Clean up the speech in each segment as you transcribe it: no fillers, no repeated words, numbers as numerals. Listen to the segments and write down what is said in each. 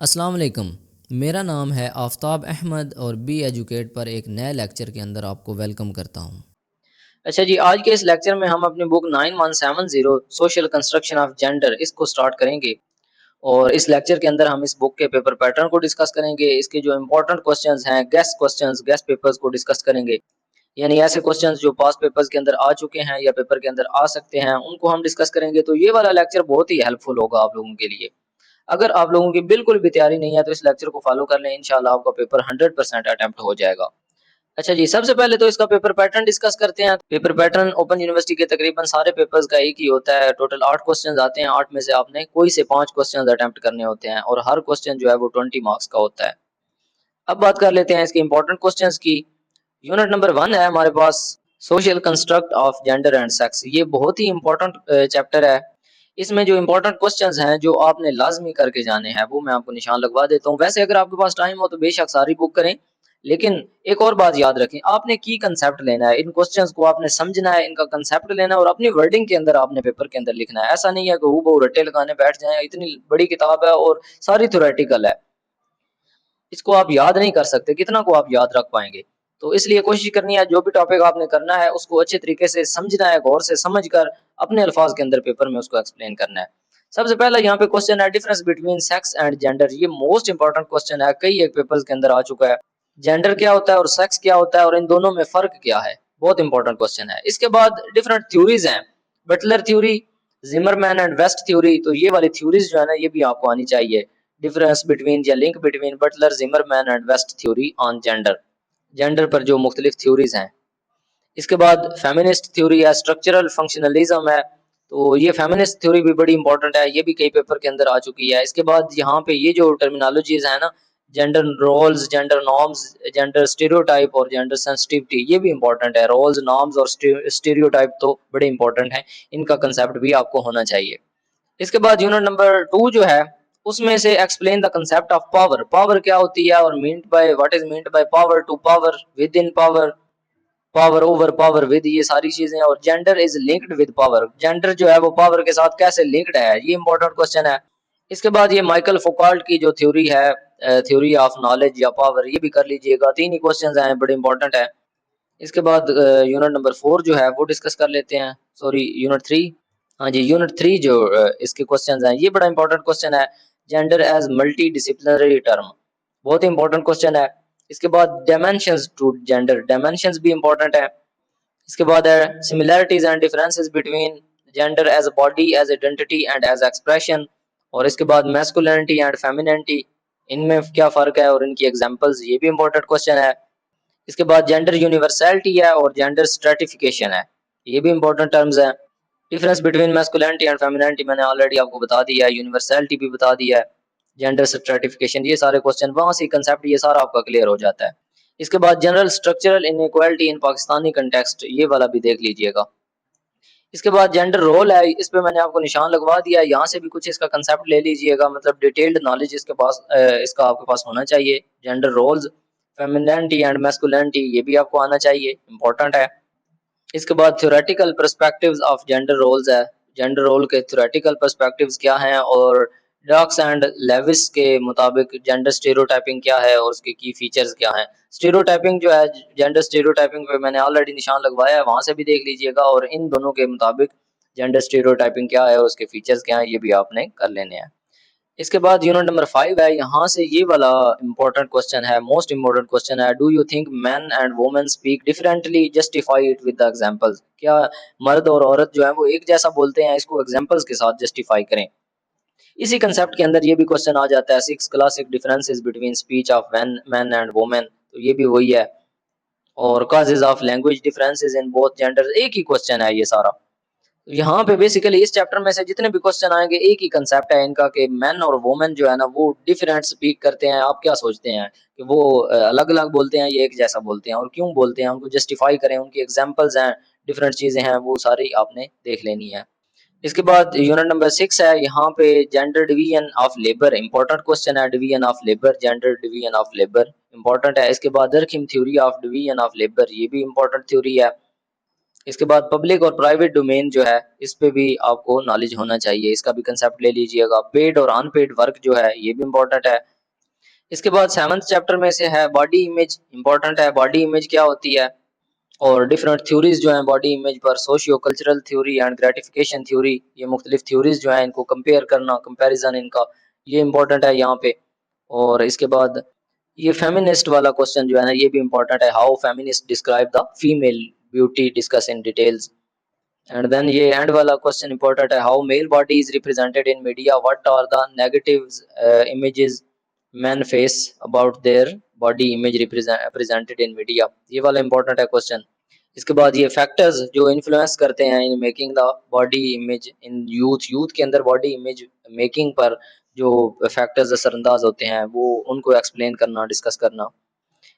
अस्सलाम वालेकुम। मेरा नाम है आफ़ताब अहमद और बी एजुकेट पर एक नए लेक्चर के अंदर आपको वेलकम करता हूँ। अच्छा जी, आज के इस लेक्चर में हम अपनी book 9170 social construction of gender इसको स्टार्ट करेंगे। और इस लेक्चर के अंदर हम इस बुक के पेपर पैटर्न को डिस्कस करेंगे, इसके जो इंपॉर्टेंट क्वेश्चंस हैं, गेस्ट पेपर्स को डिस्कस करेंगे। यानी ऐसे क्वेश्चंस जो पास पेपर्स के अंदर आ चुके हैं या पेपर के अंदर आ सकते हैं, उनको हम डिस्कस करेंगे। तो ये वाला लेक्चर बहुत ही हेल्पफुल होगा आप लोगों के लिए। अगर आप लोगों की बिल्कुल भी तैयारी नहीं है तो इस लेक्चर को फॉलो कर लें, इंशाल्लाह आपका पेपर 100% अटेम्प्ट हो जाएगा। अच्छा जी, सबसे पहले तो इसका पेपर पैटर्न डिस्कस करते हैं। पेपर पैटर्न ओपन यूनिवर्सिटी के तकरीबन सारे पेपर्स का एक ही होता है। टोटल 8 क्वेश्चंस आते हैं, 8 में से आपने कोई से 5 क्वेश्चंस अटेम्प्ट करने होते हैं और हर क्वेश्चन जो है वो 20 मार्क्स का होता है। अब बात कर लेते हैं इसके इंपॉर्टेंट क्वेश्चंस की। यूनिट नंबर 1 है हमारे पास, social construct of gender and sex. ये बहुत ही इंपॉर्टेंट चैप्टर है। इसमें जो इंपॉर्टेंट क्वेश्चंस हैं जो आपने लाजमी करके जाने हैं वो मैं आपको निशान लगवा देता हूँ। वैसे अगर आपके पास टाइम हो तो बेशक सारी बुक करें, लेकिन एक और बात याद रखें, आपने की कंसेप्ट लेना है। इन क्वेश्चंस को आपने समझना है, इनका कंसेप्ट लेना है और अपनी वर्डिंग के अंदर आपने पेपर के अंदर लिखना है। ऐसा नहीं है कि हूबहू रट्टे लगाने बैठ जाएं। इतनी बड़ी किताब है और सारी थ्योरेटिकल है, इसको आप याद नहीं कर सकते, कितना को आप याद रख पाएंगे। तो इसलिए कोशिश करनी है, जो भी टॉपिक आपने करना है उसको अच्छे तरीके से समझना है, गौर से समझ कर अपने अल्फाज के अंदर पेपर में उसको एक्सप्लेन करना है। सबसे पहला यहाँ पे क्वेश्चन है, difference between sex and gender. ये मोस्ट इंपॉर्टेंट क्वेश्चन है, कई एक पेपर्स के अंदर आ चुका है। जेंडर क्या होता है और सेक्स क्या होता है और इन दोनों में फर्क क्या है, बहुत इंपॉर्टेंट क्वेश्चन है। इसके बाद डिफरेंट थ्योरीज हैं, Butler theory, Zimmerman and West theory. तो ये वाली थ्योरीज जो है ना ये भी आपको आनी चाहिए। डिफरेंस बिटवीन या link between Butler, Zimmerman and West theory on gender, gender पर जो मुख्तलिफ थ्योरीज हैं। इसके बाद फेमिनिस्ट थ्योरी है, स्ट्रक्चरल फंक्शनलिज्म है। तो ये फेमिनिस्ट थ्योरी भी बड़ी इंपॉर्टेंट है, ये भी कई पेपर के अंदर आ चुकी है। इसके बाद यहाँ पे ये जो टर्मिनोलॉजीज है ना, gender roles, gender norms, gender stereotype और जेंडर सेंसिटिविटी, ये भी इंपॉर्टेंट है। रोल्स, नॉर्म्स और स्टीरियोटाइप तो बड़े इंपॉर्टेंट हैं, इनका कंसेप्ट भी आपको होना चाहिए। इसके बाद यूनिट नंबर 2 जो है उसमें से explain the concept of power. Power क्या होती है और meant by, what is meant by power, to power, within power, power over, power with, ये सारी चीजें। और gender is linked with power, gender जो है वो पावर के साथ कैसे लिंक्ड है, ये इंपॉर्टेंट क्वेश्चन है। इसके बाद ये माइकल फोकाल्ट की जो थ्योरी है, थ्योरी ऑफ नॉलेज या पावर, ये भी कर लीजिएगा। तीन ही क्वेश्चन हैं, बड़े इंपॉर्टेंट है। इसके बाद यूनिट नंबर 4 जो है वो डिस्कस कर लेते हैं, सॉरी यूनिट 3। हाँ जी, यूनिट 3 जो इसके क्वेश्चंस हैं, ये बड़ा इंपॉर्टेंट क्वेश्चन है, gender as multidisciplinary term, बहुत ही इंपॉर्टेंट क्वेश्चन है। इसके बाद डायमेंशंस टू जेंडर, डायमेंशंस भी इंपॉर्टेंट है। इसके बाद है similarities and differences between gender as body, as identity and as expression. और इसके बाद मैस्कुलिनिटी एंड फेमिनिनिटी, इनमें क्या फर्क है और इनकी एग्जांपल्स, ये भी इंपॉर्टेंट क्वेश्चन है। इसके बाद जेंडर यूनिवर्सैलिटी है और जेंडर स्ट्रेटिफिकेशन है, ये भी इंपॉर्टेंट टर्म्स हैं। Difference between masculinity and femininity मैंने ऑलरेडी आपको बता दिया है, यूनिवर्सैलिटी भी बता दिया है, जेंडर स्ट्रेटिफिकेशन, ये सारे क्वेश्चन वहां से कंसेप्ट ये सारा आपका क्लियर हो जाता है। इसके बाद general structural inequality in Pakistani context, ये वाला भी देख लीजिएगा। इसके बाद जेंडर रोल है, इस पे मैंने आपको निशान लगवा दिया है, यहाँ से भी कुछ इसका कंसेप्ट ले लीजिएगा, मतलब डिटेल्ड नॉलेज इसके पास इसका आपके पास होना चाहिए। Gender roles, femininity and masculinity, ये भी आपको आना चाहिए, इंपॉर्टेंट है। इसके बाद theoretical perspectives of gender roles है, जेंडर रोल के थ्योरेटिकल पर्सपेक्टिव्स क्या हैं और डॉक्स एंड लेविस के मुताबिक जेंडर स्टीरियोटाइपिंग क्या है और उसके की फीचर्स क्या हैं। स्टीरियोटाइपिंग जो है, जेंडर स्टीरियोटाइपिंग पे मैंने ऑलरेडी निशान लगवाया है, वहां से भी देख लीजिएगा। और इन दोनों के मुताबिक जेंडर स्टीरियोटाइपिंग क्या है और उसके फीचर्स क्या हैं, ये भी आपने कर लेने हैं। इसके बाद यूनिट नंबर 5 है, यहाँ से ये वाला इंपॉर्टेंट क्वेश्चन है, मोस्ट इंपॉर्टेंट क्वेश्चन है, do you think man and women speak differently, justify it with the examples. क्या मर्द और औरत जो है वो एक जैसा बोलते हैं, इसको एग्जांपल्स के साथ जस्टिफाई करें। इसी कंसेप्ट के अंदर ये भी क्वेश्चन आ जाता है, 6 classic differences between speech of man and women, तो ये भी वही है। और causes of language differences in both gender, एक ही क्वेश्चन है ये सारा। यहाँ पे बेसिकली इस चैप्टर में से जितने भी क्वेश्चन आएंगे एक ही कंसेप्ट है इनका, कि मैन और वुमेन जो है ना वो डिफरेंट स्पीक करते हैं। आप क्या सोचते हैं कि वो अलग अलग बोलते हैं, ये एक जैसा बोलते हैं, और क्यों बोलते हैं, उनको जस्टिफाई करें, उनकी एग्जांपल्स हैं, डिफरेंट चीजें हैं, वो सारी आपने देख लेनी है। इसके बाद यूनिट नंबर 6 है, यहाँ पे gender division of labour, important question है, division of labour, gender division of labour important है। इसके बाद Durkheim theory of division of labour, ये भी इंपॉर्टेंट थ्योरी है। इसके बाद पब्लिक और प्राइवेट डोमेन जो है, इस पे भी आपको नॉलेज होना चाहिए, इसका भी कंसेप्ट ले लीजिएगा। पेड और अनपेड वर्क जो है, ये भी इंपॉर्टेंट है। इसके बाद 7th चैप्टर में से है बॉडी इमेज, इंपॉर्टेंट है बॉडी इमेज क्या होती है, और डिफरेंट थ्योरीज जो हैं बॉडी इमेज पर, socio cultural theory and gratification theory, ये मुख्तलिफ थ्योरीज जो हैं इनको कंपेयर करना, कंपैरिजन इनका, ये इंपॉर्टेंट है यहाँ पे। और इसके बाद ये फेमिनिस्ट वाला क्वेश्चन जो है ना ये भी इंपॉर्टेंट है, how feminist describe the female beauty, discuss in details. And then ये एंड वाला क्वेश्चन इंपॉर्टेंट है, how male body is represented in media, what are the negative images men face about their body image represented in media, ये वाला important है question. इसके बाद ये factors जो इन्फ्लुएंस करते हैं in making the body image in youth, youth के अंदर बॉडी इमेज मेकिंग पर जो फैक्टर्स असरअंदाज होते हैं वो उनको एक्सप्लेन करना, डिस्कस करना।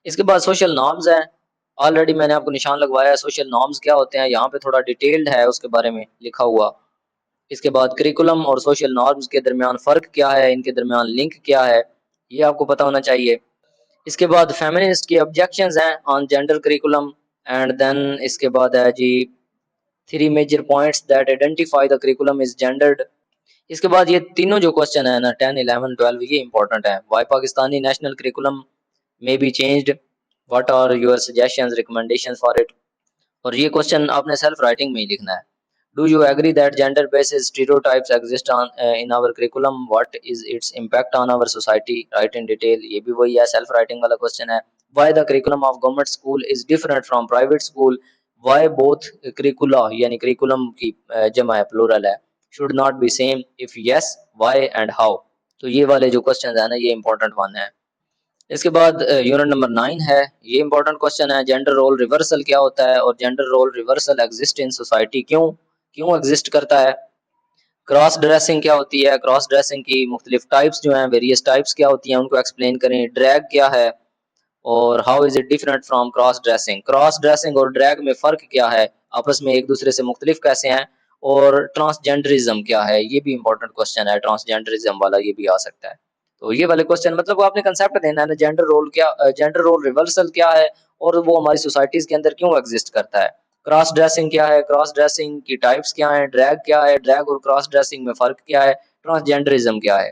इसके बाद सोशल नॉर्म्स हैं, ऑलरेडी मैंने आपको निशान लगवाया है, सोशल नॉर्म्स क्या होते हैं यहाँ पे थोड़ा डिटेल्ड है उसके बारे में लिखा हुआ। इसके बाद करिकुलम और सोशल नॉर्म्स के दरमियान फ़र्क क्या है, इनके दरमियान लिंक क्या है, ये आपको पता होना चाहिए। इसके बाद फेमिनिस्ट के ऑब्जेक्शंस हैं on gender curriculum. And then इसके बाद है जी 3 major points that identify the curriculum is gendered. इसके बाद ये तीनों जो क्वेश्चन है ना 10, 11, 12 ये इंपॉर्टेंट है। Why Pakistani national curriculum may be changed, what are your suggestions, recommendations for it. और ये क्वेश्चन आपने सेल्फ राइटिंग में ही लिखना है। Do you agree that gender based stereotypes exist on in our curriculum, what is its impact on our society, write in detail, ये भी वही है, सेल्फ राइटिंग वाला क्वेश्चन है। Why the curriculum of government school is different from private school, why both curricula यानी curriculum की जमा है, प्लूरल है, should not be same, if yes why and how. तो ये वाले जो क्वेश्चन है ना ये इंपॉर्टेंट वन है। इसके बाद यूनिट नंबर 9 है, ये इंपॉर्टेंट क्वेश्चन है, जेंडर रोल रिवर्सल क्या होता है और gender role reversal exist in society क्यों, क्यों एग्जिस्ट करता है। क्रॉस ड्रेसिंग क्या होती है, क्रॉस ड्रेसिंग की मुख्तलिफ टाइप्स जो हैं, वेरियस टाइप्स क्या होती हैं उनको एक्सप्लेन करें। ड्रैग क्या है और how is it different from cross dressing, cross dressing और ड्रैग में फ़र्क क्या है, आपस में एक दूसरे से मुख्तलिफ कैसे हैं। और ट्रांसजेंडरिज्म क्या है, ये भी इंपॉर्टेंट क्वेश्चन है, ट्रांसजेंडरिज्म वाला ये भी आ सकता है। तो ये वाले क्वेश्चन मतलब वो आपने कंसेप्ट देना है ना, जेंडर रोल क्या, जेंडर रोल रिवर्सल क्या है और वो हमारी सोसाइटीज के अंदर क्यों एग्जिस्ट करता है। क्रॉस ड्रेसिंग क्या है, क्रॉस ड्रेसिंग की टाइप्स क्या है, ड्रैग क्या है, ड्रैग और क्रॉस ड्रेसिंग में फ़र्क क्या है, ट्रांसजेंडरिज्म क्या है।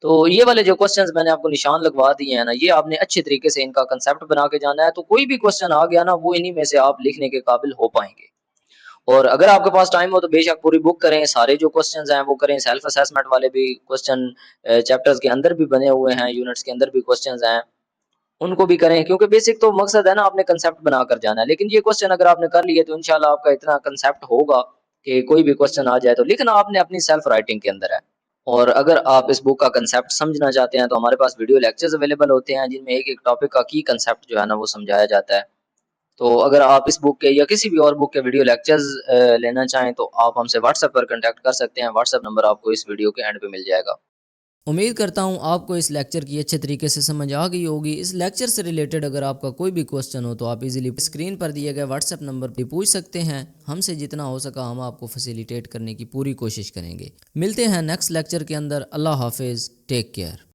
तो ये वाले जो क्वेश्चंस मैंने आपको निशान लगवा दिए हैं ना ये आपने अच्छे तरीके से इनका कंसेप्ट बना के जाना है, तो कोई भी क्वेश्चन आ गया ना वो इन्हीं में से आप लिखने के काबिल हो पाएंगे। और अगर आपके पास टाइम हो तो बेशक पूरी बुक करें, सारे जो क्वेश्चंस हैं वो करें, सेल्फ असेसमेंट वाले भी क्वेश्चन चैप्टर्स के अंदर भी बने हुए हैं, यूनिट्स के अंदर भी क्वेश्चंस हैं उनको भी करें, क्योंकि बेसिक तो मकसद है ना आपने कंसेप्ट बना कर जाना है। लेकिन ये क्वेश्चन अगर आपने कर लिए तो इंशाल्लाह आपका इतना कंसेप्ट होगा कि कोई भी क्वेश्चन आ जाए तो लिखना आपने अपनी सेल्फ राइटिंग के अंदर है। और अगर आप इस बुक का कंसेप्ट समझना चाहते हैं तो हमारे पास वीडियो लेक्चर्स अवेलेबल होते हैं जिनमें एक एक टॉपिक का की कंसेप्ट जो है ना वो समझाया जाता है। तो अगर आप इस बुक के या किसी भी और बुक के वीडियो लेक्चर्स लेना चाहें तो आप हमसे व्हाट्सएप पर कांटेक्ट कर सकते हैं, व्हाट्सएप नंबर आपको इस वीडियो के एंड पे मिल जाएगा। उम्मीद करता हूँ आपको इस लेक्चर की अच्छे तरीके से समझ आ गई होगी। इस लेक्चर से रिलेटेड अगर आपका कोई भी क्वेश्चन हो तो आप इजीली स्क्रीन पर दिए गए व्हाट्सएप नंबर पर पूछ सकते हैं। हमसे जितना हो सका हम आपको फैसिलिटेट करने की पूरी कोशिश करेंगे। मिलते हैं नेक्स्ट लेक्चर के अंदर। अल्लाह हाफिज़, टेक केयर।